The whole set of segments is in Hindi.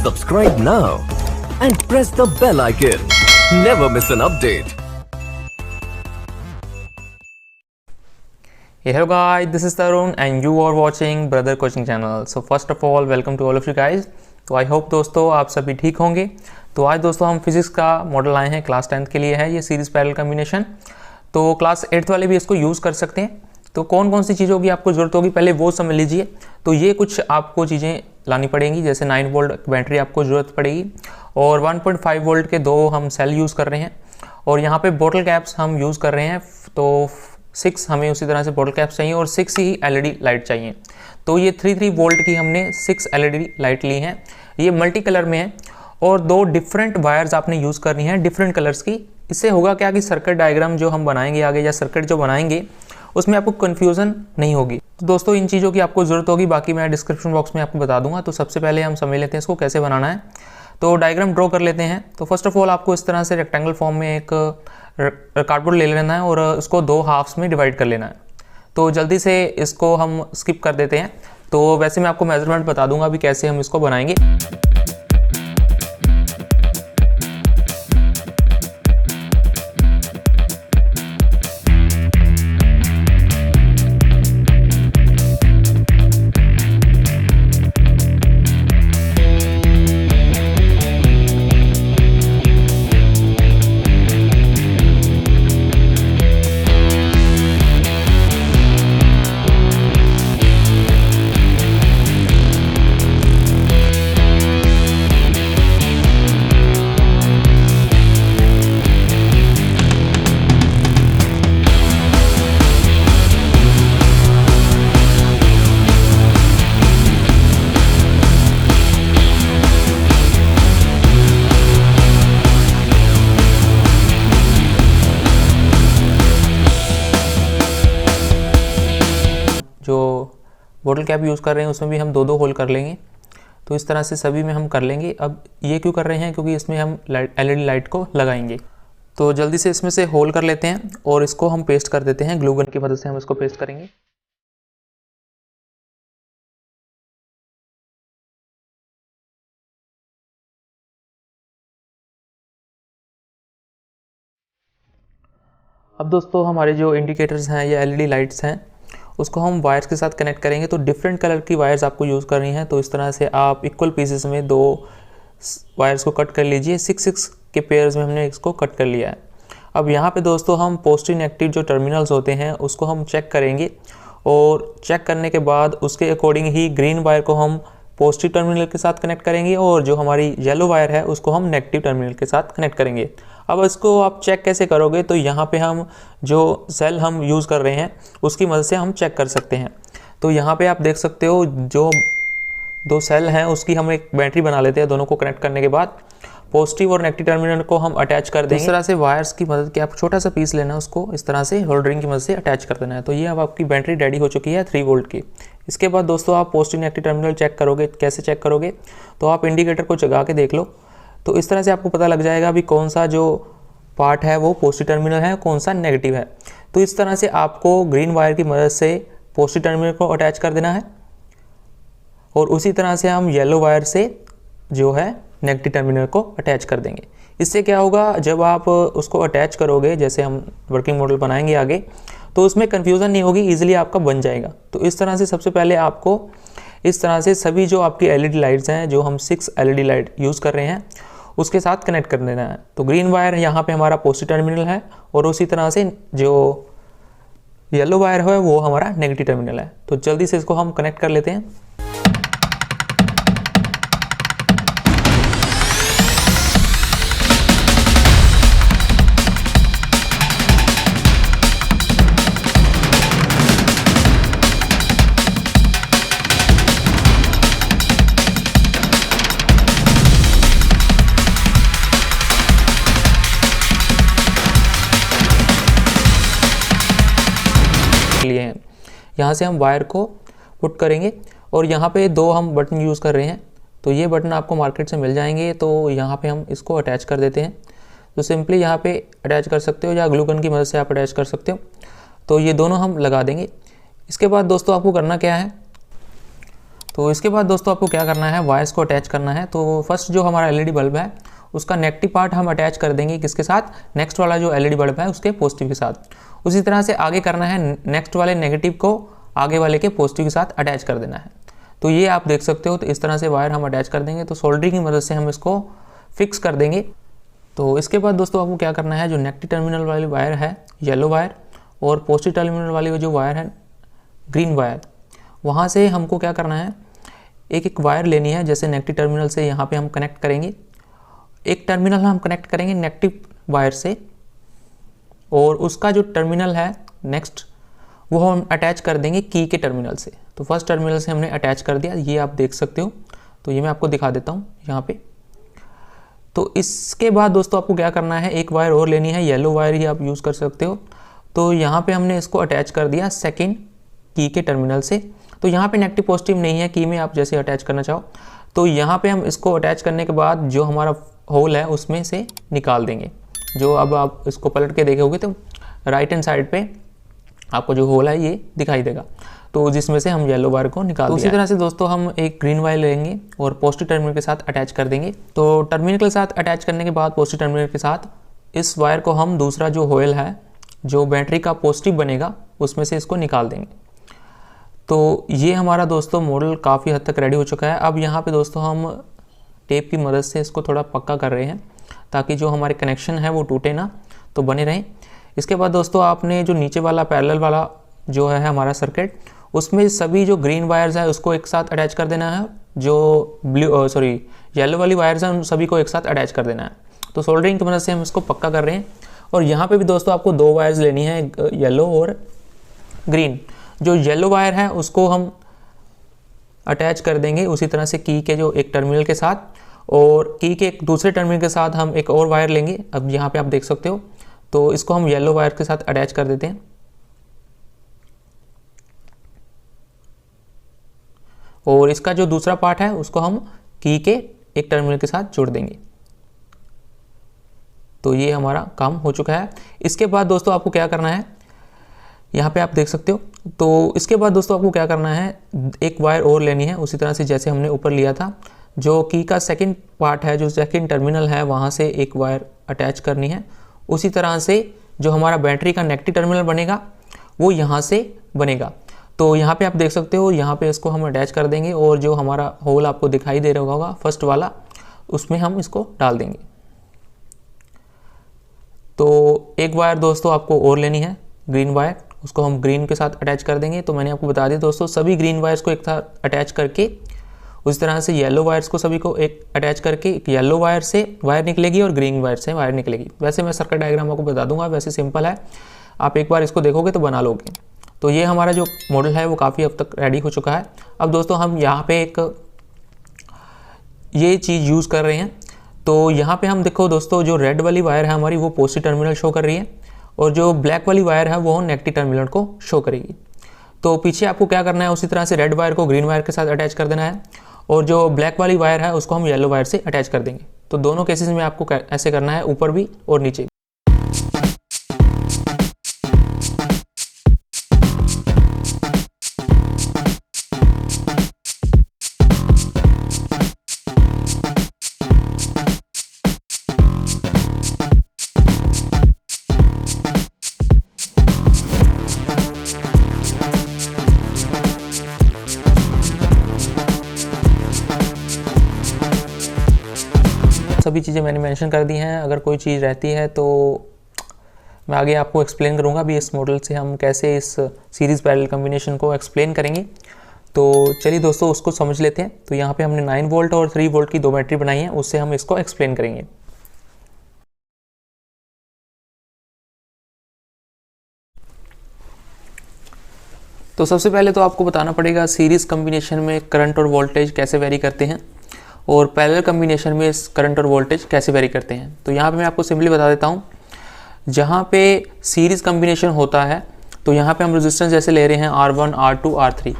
Subscribe now and press the bell icon. Never miss an update. Hey, hello guys, this is Tarun and you are watching Brother Coaching Channel. So first of all, welcome to all of you guys. तो आई होप दोस्तों आप सभी ठीक होंगे। तो आज दोस्तों हम फिजिक्स का मॉडल लाए हैं, क्लास 10th के लिए है ये सीरीज पैरेलल कॉम्बिनेशन। तो क्लास 8th वाले भी इसको यूज़ कर सकते हैं। तो कौन कौन सी चीज़ों की आपको ज़रूरत होगी पहले वो समझ लीजिए। तो ये कुछ आपको चीज़ें लानी पड़ेंगी, जैसे 9 वोल्ट बैटरी आपको ज़रूरत पड़ेगी और 1.5 वोल्ट के 2 हम सेल यूज़ कर रहे हैं और यहाँ पे बोतल कैप्स हम यूज़ कर रहे हैं। तो 6 हमें उसी तरह से बोतल कैप्स चाहिए और 6 ही LED लाइट चाहिए। तो ये 3 वोल्ट की हमने 6 LED लाइट ली हैं, ये मल्टी कलर में है और 2 डिफरेंट वायर्स आपने यूज़ करनी है डिफरेंट कलर्स की। इससे होगा क्या कि सर्किट डायग्राम जो हम बनाएंगे आगे या सर्किट जो बनाएंगे उसमें आपको कन्फ्यूज़न नहीं होगी। तो दोस्तों इन चीज़ों की आपको ज़रूरत होगी, बाकी मैं डिस्क्रिप्शन बॉक्स में आपको बता दूंगा। तो सबसे पहले हम समझ लेते हैं इसको कैसे बनाना है। तो डायग्राम ड्रॉ कर लेते हैं। तो फर्स्ट ऑफ ऑल आपको इस तरह से रेक्टेंगल फॉर्म में एक कार्डबोर्ड ले लेना है और इसको 2 हाफ्स में डिवाइड कर लेना है। तो जल्दी से इसको हम स्किप कर देते हैं। तो वैसे मैं आपको मेजरमेंट बता दूंगा अभी कैसे हम इसको बनाएंगे। जो बोतल कैप यूज़ कर रहे हैं उसमें भी हम 2 होल कर लेंगे। तो इस तरह से सभी में हम कर लेंगे। अब ये क्यों कर रहे हैं, क्योंकि इसमें हम LED लाइट को लगाएंगे। तो जल्दी से इसमें से होल कर लेते हैं और इसको हम पेस्ट कर देते हैं, ग्लू गन की मदद से हम इसको पेस्ट करेंगे। अब दोस्तों हमारे जो इंडिकेटर्स हैं या LED लाइट्स हैं उसको हम वायर्स के साथ कनेक्ट करेंगे। तो डिफरेंट कलर की वायर्स आपको यूज़ करनी है। तो इस तरह से आप इक्वल पीसेस में 2 वायर्स को कट कर लीजिए। 6 के पेयर्स में हमने इसको कट कर लिया है। अब यहाँ पे दोस्तों हम पॉजिटिव नेगेटिव जो टर्मिनल्स होते हैं उसको हम चेक करेंगे और चेक करने के बाद उसके अकॉर्डिंग ही ग्रीन वायर को हम पॉजिटिव टर्मिनल के साथ कनेक्ट करेंगे और जो हमारी येलो वायर है उसको हम नेगेटिव टर्मिनल के साथ कनेक्ट करेंगे। अब इसको आप चेक कैसे करोगे, तो यहाँ पे हम जो सेल हम यूज़ कर रहे हैं उसकी मदद से हम चेक कर सकते हैं। तो यहाँ पे आप देख सकते हो जो 2 सेल हैं उसकी हम एक बैटरी बना लेते हैं। दोनों को कनेक्ट करने के बाद पॉजिटिव और नेगेटिव टर्मिनल को हम अटैच कर देंगे। इस तरह से वायर्स की मदद के आप छोटा सा पीस लेना है, उसको इस तरह से होल्डरिंग की मदद से अटैच कर देना है। तो ये अब आपकी बैटरी रेडी हो चुकी है 3 वोल्ट की। इसके बाद दोस्तों आप पॉजिटिव नेगेटिव टर्मिनल चेक करोगे। कैसे चेक करोगे, तो आप इंडिकेटर को जगा के देख लो। तो इस तरह से आपको पता लग जाएगा अभी कौन सा जो पार्ट है वो पॉजिटिव टर्मिनल है, कौन सा नेगेटिव है। तो इस तरह से आपको ग्रीन वायर की मदद से पॉजिटिव टर्मिनल को अटैच कर देना है और उसी तरह से हम येलो वायर से जो है नेगेटिव टर्मिनल को अटैच कर देंगे। इससे क्या होगा, जब आप उसको अटैच करोगे, जैसे हम वर्किंग मॉडल बनाएंगे आगे, तो उसमें कन्फ्यूज़न नहीं होगी, ईजिली आपका बन जाएगा। तो इस तरह से सबसे पहले आपको इस तरह से सभी जो आपकी LED लाइट्स हैं, जो हम 6 LED लाइट यूज़ कर रहे हैं उसके साथ कनेक्ट कर देना है। तो ग्रीन वायर यहाँ पे हमारा पॉजिटिव टर्मिनल है और उसी तरह से जो येलो वायर है वो हमारा नेगेटिव टर्मिनल है। तो जल्दी से इसको हम कनेक्ट कर लेते हैं। लिए हैं यहाँ से हम वायर को पुट करेंगे और यहाँ पे 2 हम बटन यूज़ कर रहे हैं। तो ये बटन आपको मार्केट से मिल जाएंगे। तो यहाँ पे हम इसको अटैच कर देते हैं। तो सिंपली यहाँ पे अटैच कर सकते हो या ग्लू गन की मदद से आप अटैच कर सकते हो। तो ये दोनों हम लगा देंगे। इसके बाद दोस्तों आपको करना क्या है, तो इसके बाद दोस्तों आपको क्या करना है, वायर्स को अटैच करना है। तो फर्स्ट जो हमारा एलईडी बल्ब है उसका नेगेटिव पार्ट हम अटैच कर देंगे किसके साथ, नेक्स्ट वाला जो एलईडी बल्ब है उसके पॉजिटिव के साथ। उसी तरह से आगे करना है, नेक्स्ट वाले नेगेटिव को आगे वाले के पॉजिटिव के साथ अटैच कर देना है। तो ये आप देख सकते हो। तो इस तरह से वायर हम अटैच कर देंगे। तो सोल्डरिंग की मदद से हम इसको फिक्स कर देंगे। तो इसके बाद दोस्तों आपको क्या करना है, जो नेगेटिव टर्मिनल वाली वायर है येलो वायर और पॉजिटिव टर्मिनल वाली जो वायर है ग्रीन वायर, वहाँ से हमको क्या करना है, एक एक वायर लेनी है। जैसे नेगेटिव टर्मिनल से यहाँ पे हम कनेक्ट करेंगे, एक टर्मिनल हम कनेक्ट करेंगे नेगेटिव वायर से और उसका जो टर्मिनल है नेक्स्ट वो हम अटैच कर देंगे की के टर्मिनल से। तो फर्स्ट टर्मिनल से हमने अटैच कर दिया, ये आप देख सकते हो। तो ये मैं आपको दिखा देता हूँ यहाँ पे। तो इसके बाद दोस्तों आपको क्या करना है, एक वायर और लेनी है, येलो वायर ही आप यूज़ कर सकते हो। तो यहाँ पे हमने इसको अटैच कर दिया सेकेंड की के टर्मिनल से। तो यहाँ पे नेगेटिव पॉजिटिव नहीं है, की में आप जैसे अटैच करना चाहो। तो यहाँ पे हम इसको अटैच करने के बाद जो हमारा होल है उसमें से निकाल देंगे। जो अब आप इसको पलट के देखोगे तो राइट हैंड साइड पे आपको जो होल है ये दिखाई देगा, तो जिसमें से हम येलो वायर को निकाल दिया। उसी तरह से दोस्तों हम एक ग्रीन वायर लेंगे और पॉजिटिव टर्मिनल के साथ अटैच कर देंगे। तो टर्मिनल के साथ अटैच करने के बाद पॉजिटिव टर्मिनल के साथ इस वायर को हम दूसरा जो होल है जो बैटरी का पॉजिटिव बनेगा उसमें से इसको निकाल देंगे। तो ये हमारा दोस्तों मॉडल काफ़ी हद तक रेडी हो चुका है। अब यहाँ पे दोस्तों हम टेप की मदद से इसको थोड़ा पक्का कर रहे हैं ताकि जो हमारे कनेक्शन है वो टूटे ना, तो बने रहें। इसके बाद दोस्तों आपने जो नीचे वाला पैरेलल वाला जो है हमारा सर्किट, उसमें सभी जो ग्रीन वायर्स है उसको एक साथ अटैच कर देना है। जो येलो वाली वायर्स हैं उन सभी को एक साथ अटैच कर देना है। तो सोल्डरिंग की मदद से हम इसको पक्का कर रहे हैं। और यहाँ पे भी दोस्तों आपको दो वायर्स लेनी है, येलो और ग्रीन। जो येलो वायर है उसको हम अटैच कर देंगे उसी तरह से की के जो एक टर्मिनल के साथ, और की के एक दूसरे टर्मिनल के साथ हम एक और वायर लेंगे। अब यहाँ पे आप देख सकते हो। तो इसको हम येलो वायर के साथ अटैच कर देते हैं और इसका जो दूसरा पार्ट है उसको हम की के एक टर्मिनल के साथ जोड़ देंगे। तो ये हमारा काम हो चुका है। इसके बाद दोस्तों आपको क्या करना है, यहाँ पे आप देख सकते हो। तो इसके बाद दोस्तों आपको क्या करना है, एक वायर और लेनी है उसी तरह से जैसे हमने ऊपर लिया था। जो की का सेकंड पार्ट है, जो सेकंड टर्मिनल है, वहाँ से एक वायर अटैच करनी है। उसी तरह से जो हमारा बैटरी का नेगेटिव टर्मिनल बनेगा वो यहाँ से बनेगा। तो यहाँ पे आप देख सकते हो, यहाँ पे इसको हम अटैच कर देंगे और जो हमारा होल आपको दिखाई दे रहा होगा फर्स्ट वाला, उसमें हम इसको डाल देंगे। तो एक वायर दोस्तों आपको और लेनी है ग्रीन वायर, उसको हम ग्रीन के साथ अटैच कर देंगे। तो मैंने आपको बता दिया दोस्तों, सभी ग्रीन वायर्स को एक साथ अटैच करके उस तरह से येलो वायर्स को सभी को एक अटैच करके एक येलो वायर से वायर निकलेगी और ग्रीन वायर से वायर निकलेगी। वैसे मैं सर्किट डायग्राम आपको बता दूंगा, वैसे सिंपल है, आप एक बार इसको देखोगे तो बना लोगे। तो ये हमारा जो मॉडल है वो काफ़ी अब तक रेडी हो चुका है। अब दोस्तों हम यहाँ पे एक ये चीज़ यूज़ कर रहे हैं। तो यहाँ पे हम देखो दोस्तों, जो रेड वाली वायर है हमारी वो पॉजिटिव टर्मिनल शो कर रही है और जो ब्लैक वाली वायर है वो नेगेटिव टर्मिनल को शो करेगी। तो पीछे आपको क्या करना है, उसी तरह से रेड वायर को ग्रीन वायर के साथ अटैच कर देना है और जो ब्लैक वाली वायर है उसको हम येलो वायर से अटैच कर देंगे। तो दोनों केसेस में आपको ऐसे करना है, ऊपर भी और नीचे भी। सभी चीज़ें मैंने मेंशन कर दी हैं। अगर कोई चीज़ रहती है तो मैं आगे आपको एक्सप्लेन करूंगा भी इस मॉडल से हम कैसे इस सीरीज़ पैरेलल कॉम्बिनेशन को एक्सप्लेन करेंगे। तो चलिए दोस्तों उसको समझ लेते हैं। तो यहाँ पे हमने 9 वोल्ट और 3 वोल्ट की दो बैटरी बनाई है, उससे हम इसको एक्सप्लेन करेंगे। तो सबसे पहले तो आपको बताना पड़ेगा सीरीज़ कॉम्बिनेशन में करंट और वोल्टेज कैसे वेरी करते हैं और पैरेलल कॉम्बिनेशन में इस करंट और वोल्टेज कैसे वेरी करते हैं। तो यहाँ पे मैं आपको सिंपली बता देता हूँ। जहाँ पे सीरीज़ कॉम्बिनेशन होता है तो यहाँ पे हम रेजिस्टेंस जैसे ले रहे हैं R1, R2, R3,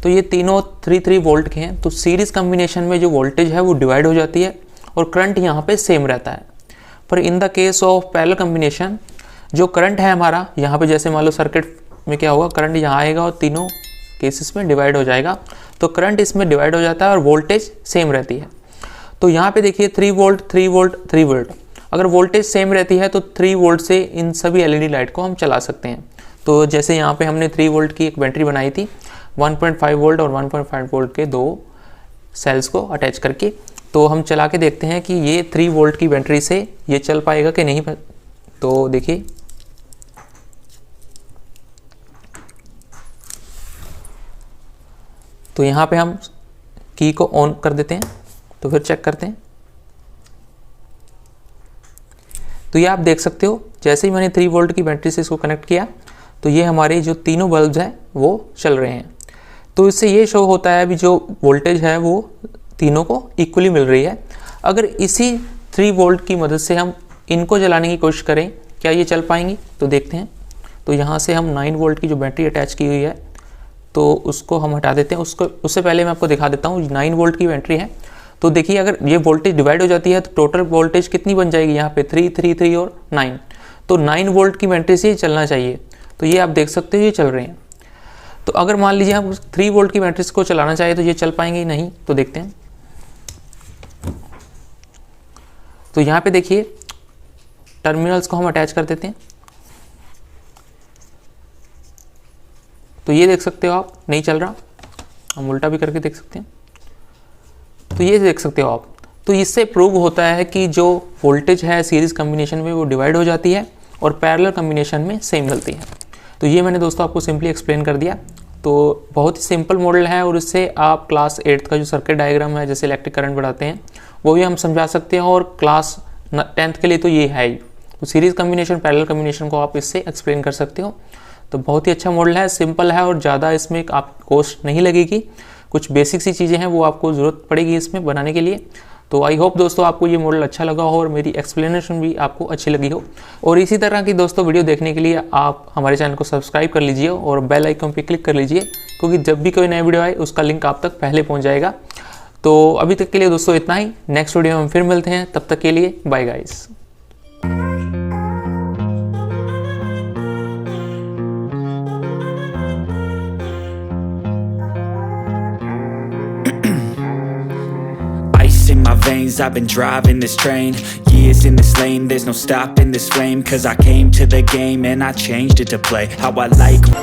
तो ये तीनों 3 वोल्ट के हैं। तो सीरीज़ कॉम्बिनेशन में जो वोल्टेज है वो डिवाइड हो जाती है और करंट यहाँ पे सेम रहता है। पर in the case of parallel combination जो करंट है हमारा यहाँ पे, जैसे मान लो सर्किट में क्या होगा, करंट यहाँ आएगा और तीनों केसेस में डिवाइड हो जाएगा। तो करंट इसमें डिवाइड हो जाता है और वोल्टेज सेम रहती है। तो यहाँ पे देखिए 3 वोल्ट 3 वोल्ट 3 वोल्ट, अगर वोल्टेज सेम रहती है तो 3 वोल्ट से इन सभी एलईडी लाइट को हम चला सकते हैं। तो जैसे यहाँ पे हमने 3 वोल्ट की एक बैटरी बनाई थी 1.5 वोल्ट और 1.5 वोल्ट के 2 सेल्स को अटैच करके, तो हम चला के देखते हैं कि ये 3 वोल्ट की बैटरी से ये चल पाएगा कि नहीं। तो देखिए तो यहाँ पे हम की को ऑन कर देते हैं, तो फिर चेक करते हैं। तो ये आप देख सकते हो जैसे ही मैंने 3 वोल्ट की बैटरी से इसको कनेक्ट किया तो ये हमारे जो तीनों बल्ब्स हैं वो चल रहे हैं। तो इससे ये शो होता है अभी जो वोल्टेज है वो तीनों को इक्वली मिल रही है। अगर इसी 3 वोल्ट की मदद से हम इनको जलाने की कोशिश करें, क्या ये चल पाएंगी? तो देखते हैं। तो यहाँ से हम 9 वोल्ट की जो बैटरी अटैच की हुई है तो उसको हम हटा देते हैं। उससे पहले मैं आपको दिखा देता हूँ 9 वोल्ट की बैटरी है। तो देखिए अगर ये वोल्टेज डिवाइड हो जाती है तो टोटल वोल्टेज कितनी बन जाएगी यहाँ पे 3 3 3 और 9। तो 9 वोल्ट की बैटरी से चलना चाहिए। तो ये आप देख सकते हो ये चल रहे हैं। तो अगर मान लीजिए हम 3 वोल्ट की बैटरी को चलाना चाहिए तो ये चल पाएंगे नहीं। तो देखते हैं। तो यहाँ पे देखिए टर्मिनल्स को हम अटैच कर देते हैं। तो ये देख सकते हो आप नहीं चल रहा, हम उल्टा भी करके देख सकते हैं। तो ये देख सकते हो आप। तो इससे प्रूव होता है कि जो वोल्टेज है सीरीज कम्बिनेशन में वो डिवाइड हो जाती है और पैरेलल कम्बिनेशन में सेम मिलती है। तो ये मैंने दोस्तों आपको सिंपली एक्सप्लेन कर दिया। तो बहुत ही सिंपल मॉडल है और इससे आप क्लास 8th का जो सर्किट डायग्राम है जैसे इलेक्ट्रिक करंट बढ़ाते हैं वो भी हम समझा सकते हैं, और क्लास 10th के लिए तो ये है ही। तो सीरीज कम्बिनेशन पैरेलल कम्बिनेशन को आप इससे एक्सप्लेन कर सकते हो। तो बहुत ही अच्छा मॉडल है, सिंपल है और ज़्यादा इसमें आप कॉस्ट नहीं लगेगी। कुछ बेसिक सी चीज़ें हैं वो आपको ज़रूरत पड़ेगी इसमें बनाने के लिए। तो आई होप दोस्तों आपको ये मॉडल अच्छा लगा हो और मेरी एक्सप्लेनेशन भी आपको अच्छी लगी हो। और इसी तरह की दोस्तों वीडियो देखने के लिए आप हमारे चैनल को सब्सक्राइब कर लीजिए और बेल आइकन पे क्लिक कर लीजिए, क्योंकि जब भी कोई नया वीडियो आए उसका लिंक आप तक पहले पहुंच जाएगा। तो अभी तक के लिए दोस्तों इतना ही। नेक्स्ट वीडियो में हम फिर मिलते हैं, तब तक के लिए bye guys. In my veins, I've been driving this train, years in this lane, there's no stopping this flame, cause I came to the game and I changed it to play how I like